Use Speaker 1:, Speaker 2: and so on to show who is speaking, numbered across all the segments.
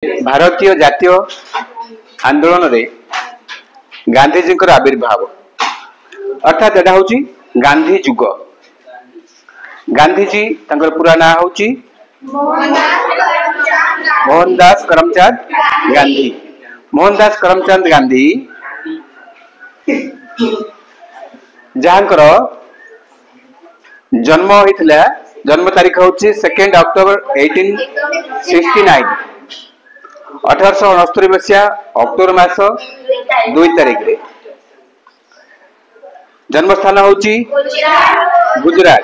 Speaker 1: भारतीय जातीय आंदोलन रे गांधीजी आविर्भाव अर्थात एटा हूँ गांधी जुग। गांधीजी पूरा ना हूँ मोहनदास करमचंद गांधी। मोहनदास करमचंद गांधी जहाँकर जन्म होता जन्म तारीख हूँ 2 अक्टोबर 1869 1869 मसीहा अक्टोबर मास 2 तारीख रे। जन्म स्थान हूँ गुजरात।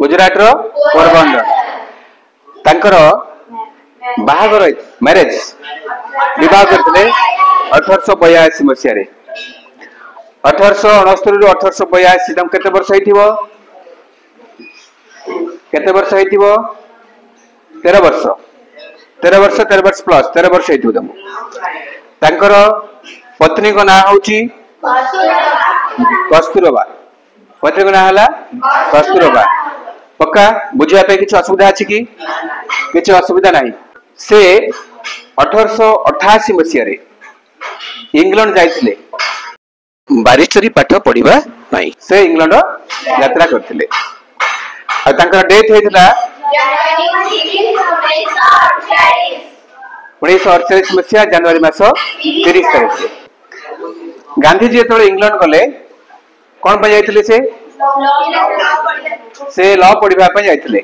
Speaker 1: गुजरात रो पोरबंदर। तांकर बाहागर मैरेज विवाह करते 1882 मसीह 1869 रु 1882 तम केते वर्ष होइथिबो? केते वर्ष होइथिबो? 13 वर्ष 13 वर्ष 13 वर्ष प्लस 13 वर्ष होइथिबो तम। तांकर पत्नी को नाम हूँ कस्तूरबा। पत्नी को नाम है कस्तूरबा। पक्का बुझिया पे किछ असुविधा अछि कि? किछ असुविधा नहीं। से 1888 मसीह रे इंग्लैंड जाइथिले बारिस्टरी पाठ पढ़िबा नहीं। से इंग्लैंड यात्रा करथिले आ तांकर डेथ हेतिला 1948 मसीहा जनवरी मास 30 तारीख रे। गांधी जी जो इंग्लैंड गले कौन पे जाइथिले? से लॉ पढ़िबा पे जाइथिले,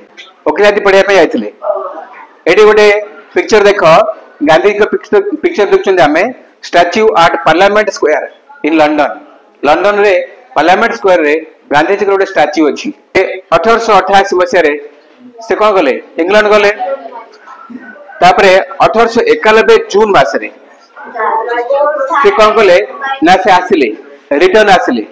Speaker 1: वकीलाती पढ़िबा पे जाइथिले। एडी गोटे पिक्चर देखो, गांधी का पिक्चर देखछन हमें statue at parliament square in London. London रे पार्लियामेंट स्क्वायर रे गांधी जी गोटे स्टैच्यू अछि। 1888 मसीह रे से कौन गले? इंग्लैंड गले। तापरे 1891 जून मास रे से कौन गले ना से आसिले रिटर्न आसिले।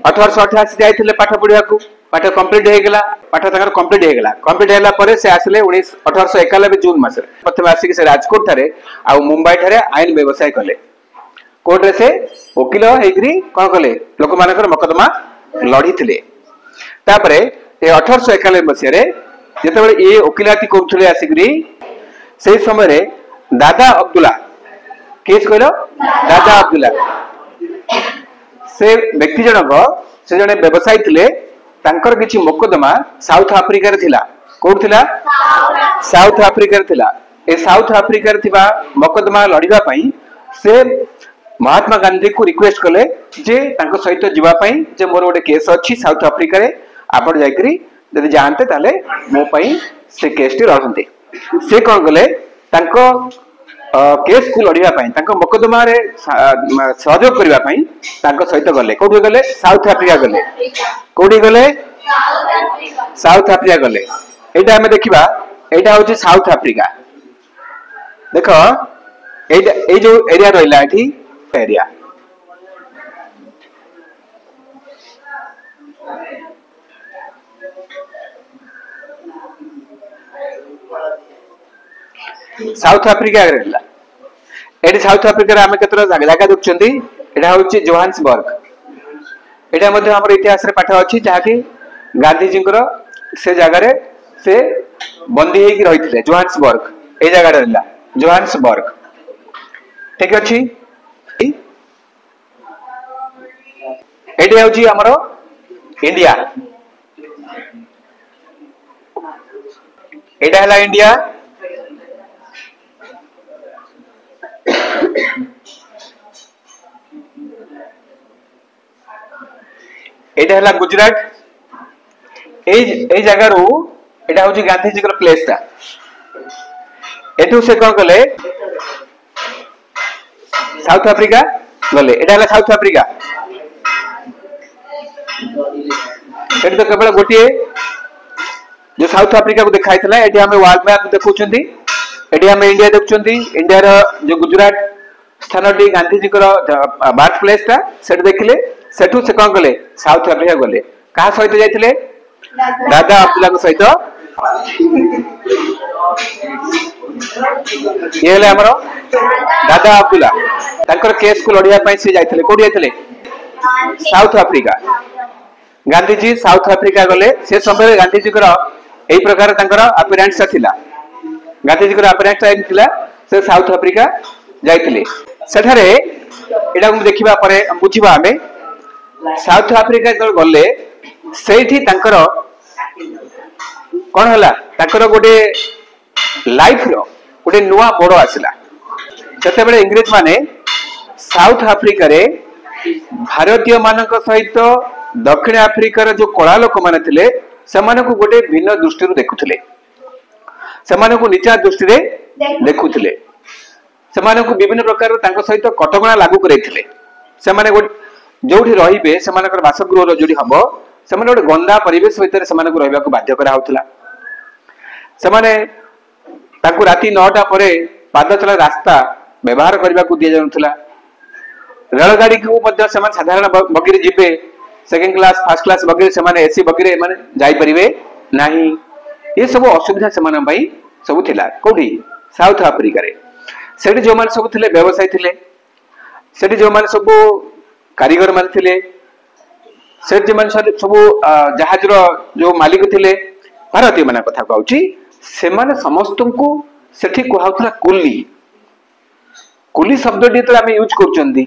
Speaker 1: 1888 जाइथिले पाठ पढ़िया को, पाठ कंप्लीट हे गेला। पाठ तकर कंप्लीट हे गेला। कंप्लीट हेला परे से आसिले 1891 जून मास रे। प्रथम आसिक से राजकोट थारे आ मुंबई थारे आईन व्यवसाय कले। कोर्ट रे से वकील हेग्री कौन कले? लोक मानकर मकदमा लड़ी थिले। तापरे ए 1891 मसीह रे जेतेबेले ए वकीलाती करथले आसिकरी से समय रे दादा अब्दुल्ला केस कहलो दादा अब्दुल्ला से व्यक्ति जनक से जने व्यवसायी थिले। तांकर किछि मकदमा साउथ अफ्रीका रे थिला। कोड थिला? साउथ अफ्रीका रे थिला। ए साउथ अफ्रीका रे थिबा मकदमा लड़िबा पई से महात्मा गांधी को रिक्वेस्ट कले जे तांको सहित जीवा पई जे मोर गोटे केस अछि साउथ अफ्रीका रे, आपण जायकरी यदि जानते ताले मो पई से केस टी रहंते। से कोन गले तांको केस को लड़िबा पई तांको मकदमा रे सहयोग करबा पई तांको सहित गले। कोठी गले? साउथ अफ्रीका गले। कोठी गले? साउथ अफ्रीका गले। एटा हमें देखिबा, एटा होची साउथ अफ्रीका। देखो एटा ए जो एरिया रहला एठी एरिया साउथ अफ्रीका रहला। एटी साउथ अफ्रीका रे हमें केतरा जागा देखछंती। एटा होची जोहान्सबर्ग। एटा मध्ये हमर इतिहास रे पाठ अछि जहा कि गांधी जी से जगह रे से बंदी हेकी रहिथिले। जोहान्सबर्ग ए जगह रहला जोहान्सबर्ग। ठीक अछि। एटी होची हमरो इंडिया। एटा हला इंडिया। एटा हला गुजरात। ए जगह रो एटा होची गांधी जी प्लेस था। एठू से कोन गले? साउथ अफ्रीका गले। एटा हला साउथ अफ्रीका। एटा तो केवल गोटे जो साउथ अफ्रीका को देखाइतला। एटी हमें वर्ल्ड मैप देखुचंती। एटी हमें इंडिया देखुचंती। इंडिया रो जो गुजरात स्थानटी गांधी जी बर्थ प्लेस था सेट देखिले। सेठू से कोन गले? साउथ अफ्रीका गले। कहा सहित जाइथिले? दादा अब्दुल्ला को सहित। ये ले हमरो दादा अब्दुल्ला। तांकर केस को लड़िया पई से जाइथिले। कोडी जाइथिले? South Africa. Gandhi ji South Africa गले। से समय गांधी जी एई प्रकार तांकर अपीरेंस थिला। गांधी जी अपीरेंस थिला से साउथ आफ्रिका जाइथिले सेठारे एटा को देखिबा परे बुझिबा आमे साउथ आफ्रिका जो गले सेठी तांकर कोन हला तांकर गोटे लाइफ रो गोटे नुआ मोड़ आसिला जते बेले इंग्लिश माने साउथ आफ्रिका रे भारतीय मानक सहित दक्षिण आफ्रिकार जो कला लोक माने थिले सेमाने को गोटे भिन्न दृष्टि देखुथिले सेमाने को नीचा दृष्टि रे देखुथिले सेमाने को विभिन्न प्रकार तांको सहित कटकणा लागू करैथिले सेमाने जोठी रहिबे सेमानकर बासगृह जोठी हबो सेमाने गोटे गंदा परिवेश भितर सेमाने को रहबा को बाध्य करा होतला सेमाने तांको राती 9टा परे पादचला रास्ता व्यवहार करबा को दिया जानुथला रेलगाड़ी को मध्य सेमान साधारण बगिरे जिबे सेकंड क्लास फर्स्ट क्लास बगिरे सेमाने एसी बगिरे माने जाई परिबे नाही ये सब असुविधा सेमान भाई सब थिला कोठी साउथ अफ्रीका रे सेठी जो मान सब थिले व्यवसायी थिले सेठी जो मान सब कारीगर मान थिले सेठी मान सब जहाज रो जो मालिक थिले भारतीय माने कथा कहउची सेमाने समस्त को सेठी कहउतला कुली कुली शब्द डी तो आमे यूज करचंदी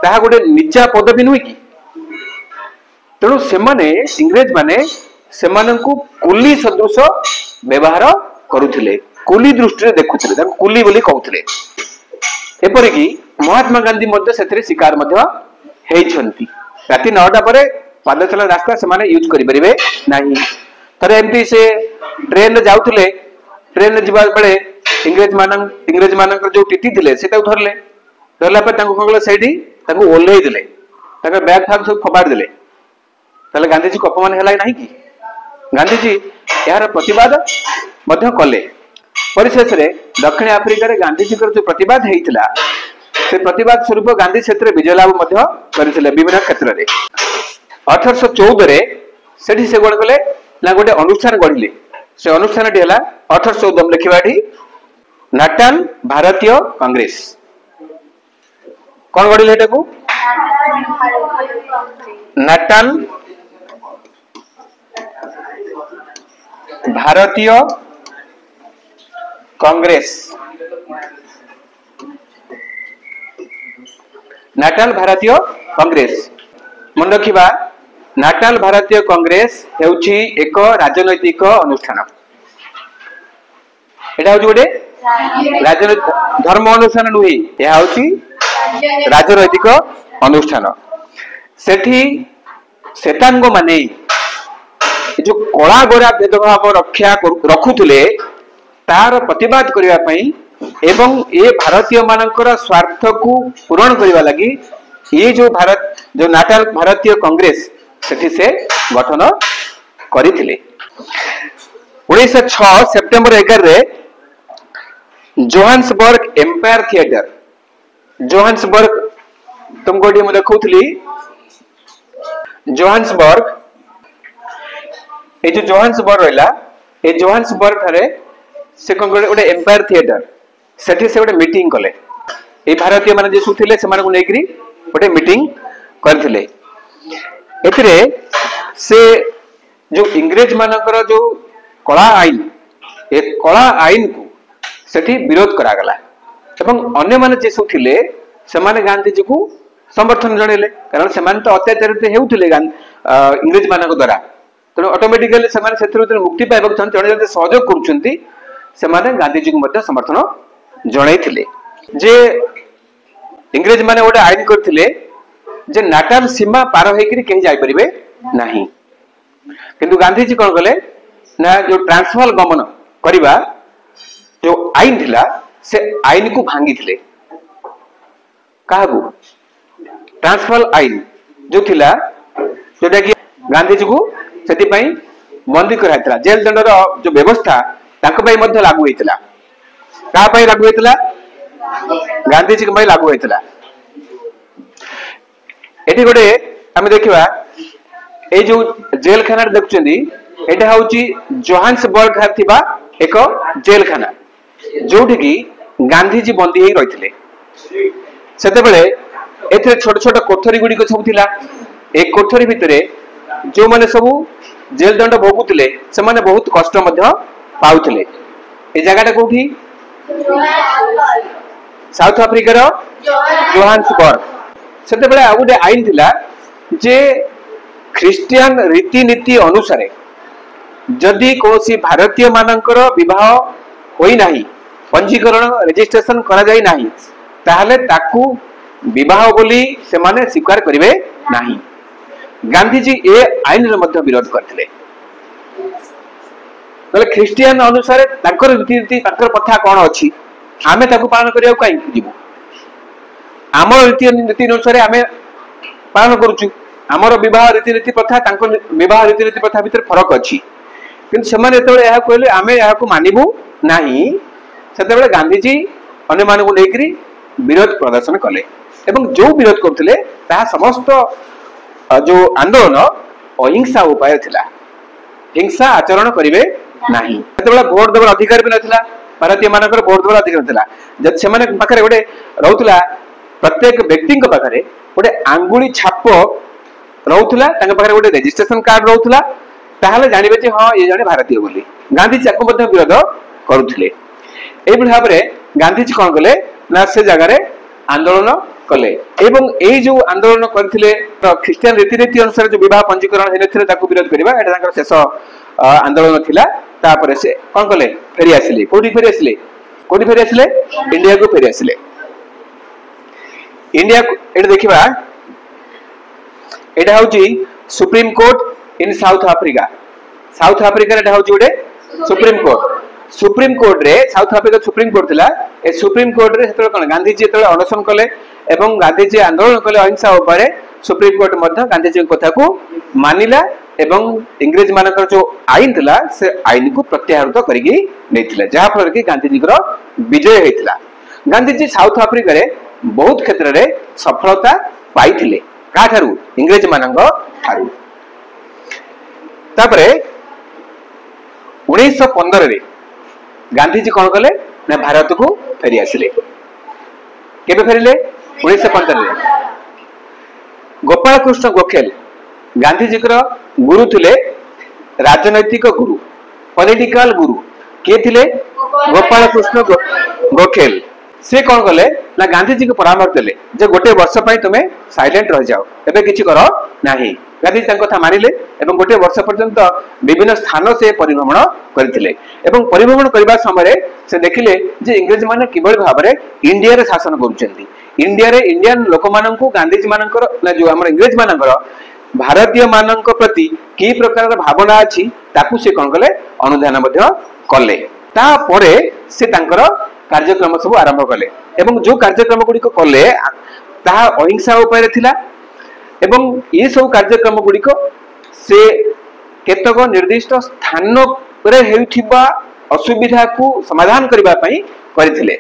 Speaker 1: ताहा गोटे नीचा पदवी नुई की तेणु सेमाने इंग्रेज माने सेमानंकु कुली सदृश व्यवहार करुथिले कुली दृष्टि देखुथिले ताको कुली बोली कहउथिले एपरि कि महात्मा गांधी मध्य सेथरे शिकार मध्य हेइछंती राती 9टा परे पादचला रास्ता सेमाने यूज करि परिबे नाही तरे एमती से ट्रेन रे जाउथिले ट्रेन रे जिबा बेले इंग्रेज मानकर जो टीटी थिले सेटा धरले धरला पर ताको कोगले सेठी ताको ओल्हेइ दिले ताको बैग फाग सब फबाड़ दिले ताले गांधी जी को अपमान हेला नाही कि गांधी जी यार प्रतिवाद मध्य कले परिशेष रे दक्षिण अफ्रीका रे गांधी जी जो प्रतिवाद हेइतिला से प्रतिवाद स्वरूप गांधी क्षेत्र विजय लाभ मध्य करथिले विभिन्न क्षेत्र रे 1814 रे सेठी से गोड कले ना गोटे अनुष्ठान गढिले से अनुष्ठान डी हला 1814 लिखिबाडी नाटाल भारतीय कांग्रेस कौन गढिले हेटा को नाटाल भारतीय कांग्रेस नाटाल भारतीय कांग्रेस मन रखिबा नाटाल भारतीय कांग्रेस हेउची एक राजनैतिक अनुष्ठान एटा होची गोटे राजनैतिक धर्म अनुष्ठान नुही ଏହା होची राजनैतिक अनुष्ठान सेठी श्वेतांग माने जो कला गोरा भेदभाव रक्षा रखुले तार प्रतिवाद करने पई एवं ये भारतीय मानकर स्वार्थ को पूरण करने लगी ये जो नाटाल भारतीय कांग्रेस सेठी से गठन करथिले 1906 सेप्टेम्बर 11 रे जोहान्सबर्ग एम्पायर थिएटर जोहान्सबर्ग तुमको डी मुझे देखौथली जोहान्सबर्ग ए जो जोहान्सबर्ग रहला ए जोहान्सबर्ग थारे से गोटे एम्पायर थिएटर सेठी से गोटे मीटिंग कले ए भारतीय माने जे सुथिले से माने को नेकरी गोटे मीटिंग करथिले एथिरे से जो इंग्रेज मानकर जो कला आईन ए कला आईन को सेठी विरोध करा गला एवं अन्य माने जे सुथिले से माने गांधी जी को समर्थन जणेले कारण से माने तो अत्याचारित हेउथिले इंग्रेज मानक द्वारा तो ऑटोमेटिकली से माने सेथुर मुक्ति पाइबा चाहन जणे जणे सहयोग करूछंती से माने गांधी जी को मध्य समर्थन जणाइथिले जे इंग्रेज माने ओटा आईन करथिले जे नाटाल सीमा पार होइकरी कहीं जाई परिबे नाही किंतु गांधी जी कोन गले ना जो ट्रांसफर गमन करिबा जो आईन थिला से आईन को भांगी थिले काहगु ट्रांसफर आईन जो थिला जोटा कि गांधी जी को सेति पई बंदी कराइतला जेल दंडर जो व्यवस्था ताको पई मध्य लागू होइतला का पई लागू होइतला गांधी जी के पई लागू होइतला एठी गोटे हम देखिबा ए जो जेल खाना देखुचंदी एटा होची जोहान्सबर्ग थिबा एक जेल खाना जोठी की गांधी जी बंदी हे रहितले सेते बेले एथे छोट छोट कोठरी गुडी को सब थिला एक कोठरी भितरे जो माने सब जेल दंड भोगुतले से माने बहुत कष्ट मध्य पाउतले ए जगहटा कोठी साउथ आफ्रिकार जोहान्सबर्ग सेते बेले आ गोटे आईन थिला जे ख्रिस्टियन रीतिनीति अनुसार जदि कोसी भारतीय मानकर विवाह होई नाही पंजीकरण रजिस्ट्रेशन करा जाई नाही ताहले ताकू विवाह बोली से माने स्वीकार करिवे नाही। गांधी जी ए आईन रे मध्य विरोध करथिले तले ख्रिस्टियन अनुसार ताकर रीतिनीति ताकर प्रथा कोन अछि आमे ताकू पालन करिया काई जीवो हमर रीतिनीति अनुसार आमे पालन करूछु हमर विवाह रीतिनीति प्रथा तांको विवाह रीतिनीति प्रथा भीतर फरक अछि किंतु सेमाने एतबे यहा कहले आमे यहा को मानिबु नाही सेतबे गांधी जी अन्य मानकु लेकरी विरोध प्रदर्शन कले एवं जो विरोध करथिले ता समस्त जो आंदोलन अहिंसा उपाय थिला हिंसा आचरण करिवे नाही सेतबे वोट देवर अधिकार भी नथिला भारतीय मानकर वोट देवर अधिकार नथिला जब सेमाने पाखरे गोटे रहउतला प्रत्येक व्यक्ति को पाखरे गोटे आंगुली छाप रहउतला तांग पाखरे गोटे रजिस्ट्रेशन कार्ड रहउतला ताहले जानिबे जे हां ये जने भारतीय बोली गांधी जी को मध्य विरोध करूथिले एई भाव रे गांधी जी कोन कले ना से जगह रे आंदोलन कले एवं एई जो आंदोलन करथिले ख्रिस्टियन रीतिनीति अनुसार जो विवाह पंजीकरण हेनथिले ताकू विरोध करिबा एटा तांकर शेष आंदोलन थिला तापर से कोन कले फेरी आसिले कोठी फेरी आसिले इंडिया को फेरी आसिले इंडिया एटा देखिबा एटा होची सुप्रीम कोर्ट इन साउथ अफ्रीका एटा होची गोटे सुप्रीम कोर्ट रे साउथ अफ्रीका सुप्रीम कोर्ट थिला ए सुप्रीम कोर्ट रे हेतले कोन गांधी जी हेतले अनशन कले एवं गांधी जी आंदोलन कले अहिंसा ऊपर सुप्रीम कोर्ट मध्य गांधी जी कथा को मानिला एवं इंग्रेज मानकर जो आईन थिला से आईन को प्रत्याहृत करिकि नेथिला जहा फल कि गांधी जी को विजय हेतिला गांधी जी साउथ अफ्रीका रे बहुत क्षेत्र रे सफलता पाइथिले का थारु इंग्रेज मानक थारु तापरे 1915 रे गांधी जी कौन कले ना भारत को फेरी आसिले केबे फेरिले 1915 रे गोपाल कृष्ण गोखेल गांधी जी गुरु थिले राजनैतिक गुरु पॉलिटिकल गुरु के थिले गोपाल कृष्ण गोखेल से कौन कले ना गांधी जी को परामर्श देले जे गोटे वर्ष पई तुमे साइलेंट रह जाओ एबे किछि करो नाही गांधी जी कथा मानिले एवं गोटे वर्ष पर्यंत विभिन्न स्थान से परिभ्रमण करथिले एवं परिभ्रमण करबा समय से देखिले जे इंग्रेज माने किबळ भाव रे इंडिया रे शासन करूचंती इंडिया रे इंडियन लोक माननकु गांधी जी मानकर ना जो हमर इंग्रेज मानकर भारतीय माननक प्रति की प्रकार भावना अछि ताकू से कोन कले अनुधान मध्ये कले ता परे से तांकर कार्यक्रम सब आरंभ कले एवं जो कार्यक्रम गुडी को कले ता अहिंसा उपाय थिला एवं ये सब कार्यक्रम गुडी को से केतक निर्दिष्ट स्थान रे हेउथिबा असुविधा को समाधान करबा पई करथिले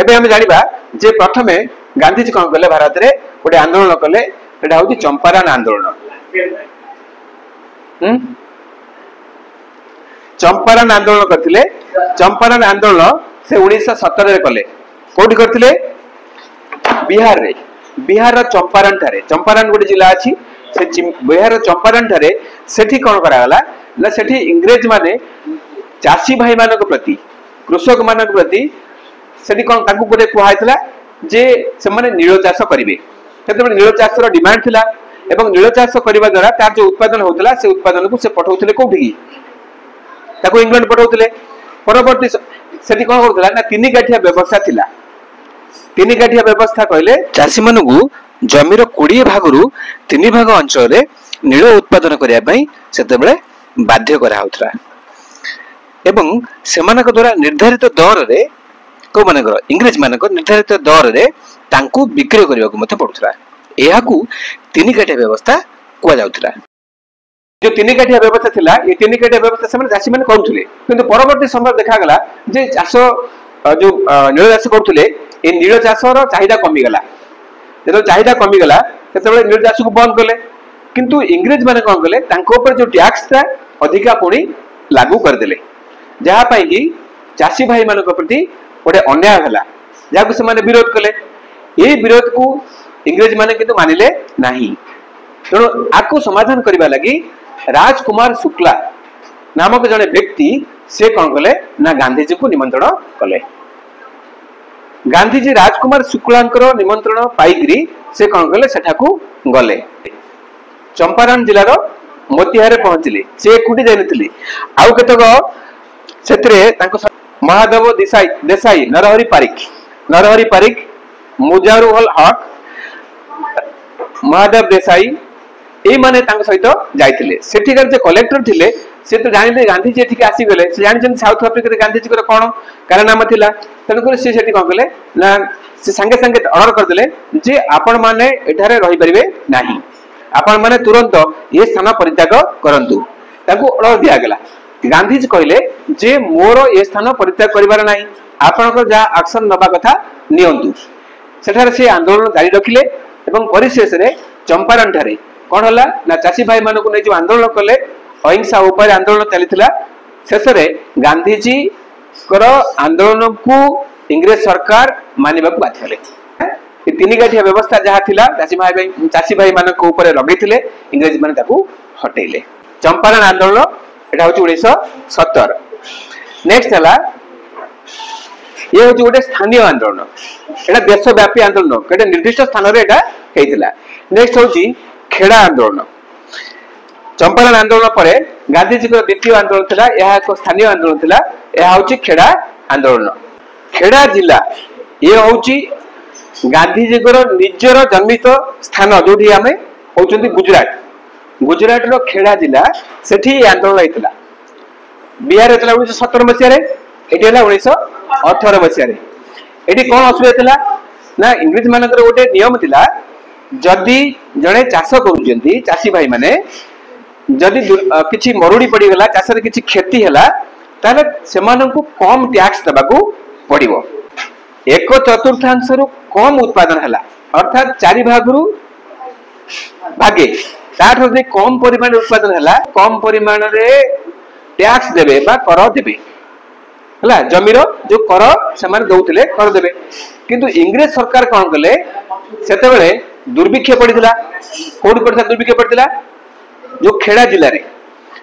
Speaker 1: एबे हम जानिबा जे प्रथमे गांधी जी कोन कले भारत रे गोटे आंदोलन कले एटा होची चंपारण आंदोलन चंपारण आंदोलन करथिले चंपारण आंदोलन से 1917 रे कले कोठी करथिले बिहार रा चंपारण गोटे जिला अछि से बिहार चंपारण ठारे सेठी कोन करा गला ना सेठी इंग्रेज माने चासी भाई मानक प्रति कृषक मानक प्रति सेठी कोन ताकू गोटे कुहाइतला जे से माने नीलो चाष करिवे केते नीलो चाष रो डिमांड थिला एवं नीलो चाष करबा द्वारा तार जो उत्पादन होतला से उत्पादन को से पठौतले कोठी ताकू इंग्लैंड पठौतले परवर्ती सेठी कोन करतला ना तीन गाठिया व्यवस्था थिला तीन गाठिया व्यवस्था कहले चासी मानकू जमीर 20 भागरु 3 भाग अंचल रे नील उत्पादन करिया पई सेते बेले बाध्य करा होतरा एवं सेमानक द्वारा निर्धारित दर रे को मानकर इंग्रेज मानक निर्धारित दर रे तांकू बिक्री करिया को मते पडुतरा एहाकू तीन गाठिया व्यवस्था को जाउतरा जो तीन गाठिया व्यवस्था थिला ये तीन गाठिया व्यवस्था से चासी माने करूथले किंतु परवर्ती समय देखा गला जे चाष जो नील चाष करथले ए नील चाष रो चाहिदा कमी गला जब चाहिदा कमी गला तेतबे नील चाष को बंद कले किंतु इंग्रेज माने कोन कले तांको ऊपर जो टैक्स था अधिका पुणी लागू कर देले जहा पई कि चासी भाई मानक प्रति गोटे अन्याय हला जाको से माने विरोध कले ए विरोध को इंग्रेज माने किंतु मानिले नाही तेणु आको समाधान करबा लागि राजकुमार शुक्ला नामक जने व्यक्ति से कोन कले ना गांधी जी को निमंत्रण कले गांधीजी राजकुमार शुक्लांकर निमंत्रण पाइकरी से कौन कले सेठाकू गले चंपारण जिलार मोतिहारे पहुंचले से एकुटी जाइनथिले आउ केतक सेतरे तांको महादेव देसाई नरहरि पारिक मुजारुल हक महादेव देसाई ए माने तांको सहित जाइथिले सेठिकार जे कलेक्टर थिले से तो जानिले गांधीजी एठिक आसी गले से जानिछन साउथ अफ्रीका रे गांधीजी को कोन कारनामा थिला तन को से सेठी कोन कले ना से संगे संगे ऑर्डर कर देले जे आपण माने एठारे रहि परिबे नाही आपण माने तुरंत ये स्थान परित्याग करंतु ताको ऑर्डर दिया गेला गांधीजी कहले जे मोर ये स्थान परित्याग करिवार नाही आपण को जा एक्शन नबा कथा नियंतु सेठारे से आंदोलन जारी रखिले एवं परिशेष रे चंपारण ठारे कोन हला ना चासी भाई मानको नै जो आंदोलन कले अहिंसा ऊपर आंदोलन चलीथिला शेष रे गांधीजी कर आंदोलन को इंग्रेज सरकार मानिबा को बाध्यले ए तीन गाठिया व्यवस्था जहा थिला चासी भाई मानको ऊपर लगैथिले इंग्रेज माने ताकू हटेले चंपारण आंदोलन एटा होची 1970 नेक्स्ट हला ये होची गोटे स्थानीय आंदोलन एटा देशव्यापी आंदोलन केटे निर्दिष्ट स्थान रे एटा हेतिला नेक्स्ट होची खेड़ा आंदोलन चंपारण आंदोलन पर गांधीजी को द्वितीय आंदोलन थिला यह एक स्थानीय आंदोलन थिला यह होची खेड़ा आंदोलन खेड़ा जिला ये होची गांधीजी को निजर जन्मित स्थान जोठी हमें होचंती गुजरात रो खेड़ा जिला सेठी आंदोलन हेतिला बिहार हेतिला 1917 मसिया रे एटी हला 1918 मसिया रे एटी कोन असुविधा थिला ना इंग्लिश मानकर गोटे नियम थिला जदि जड़े चाष करुचंती चासी भाई माने जदि किछि मरुड़ी पड़ी गला चाष रे किछि क्षति हला ताले सेमानंकु कम टैक्स दबाकू पड़िबो 1/4 रु कम उत्पादन हला अर्थात 4 भागरु भागे ताठ जे कम परिमाण उत्पादन हला कम परिमाण रे टैक्स देबे बा कर देबे हला जमीरो जो कर सेमान दउतले कर देबे किंतु इंग्रेज सरकार कोन कले सेते बेले दुर्भिक्ष पड़िला कोड पड़ता दुर्भिक्ष पड़िला जो खेड़ा जिल्ला रे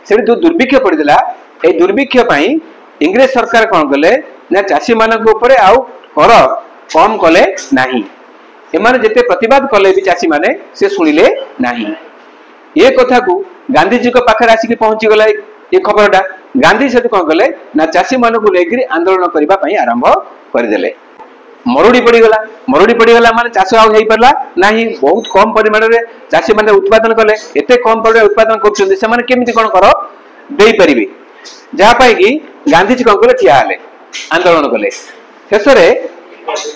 Speaker 1: से जो दुर्भिक्ष पड़िला ए दुर्भिक्ष पई इंग्रेज सरकार कोन कले ना चासी मानक ऊपर आउ कर कम कले नाही एमाने जते प्रतिवाद कले भी चासी माने से सुनिले नाही ये कथा को गांधी जी को पाखर आसी के पहुंची गला ये खबरटा गांधी से कोन कले ना चासी मानक को लेकरी आंदोलन करबा पई आरंभ कर देले मरुड़ी पड़ीगला माने चाष आउ हेई परला नाही बहुत कम परिमाण रे चासी माने उत्पादन कले एते कम परिमाण उत्पादन करछन से माने केमिति कोन करो देई परिबे जा पाई कि गांधीजी कोन कले ठिया हले आंदोलन कले शेष रे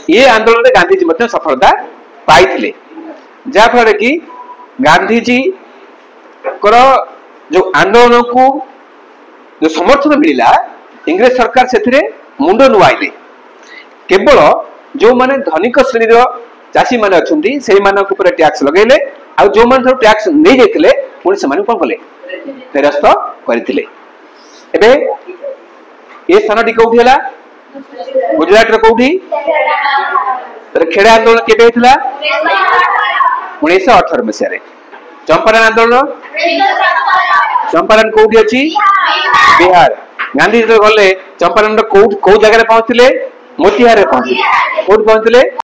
Speaker 1: ये आंदोलन रे गांधीजी मते सफलता पाइथिले जा फरे कि गांधीजी करो जो आंदोलन को जो समर्थन मिलिला इंग्रेज सरकार सेथिरे मुंडो नुआइले केवल जो माने धनिक श्रेणी चासी माने अछंती सेही मानक ऊपर टैक्स लगेले आ जो माने टैक्स नै जेथिले पुणी से माने कोन कले फेरस्त करथिले एबे ए स्थानटी कोठी हला गुजरात रो कोठी खेड़ा आंदोलन केबे हेतिला 1918 मसिया रे चंपारण आंदोलन चंपारण कोठी अछि बिहार गांधी जो गले चंपारण रो को जगह रे पहुंचले मोतिहारे पहुंचले कोठ पहुंचले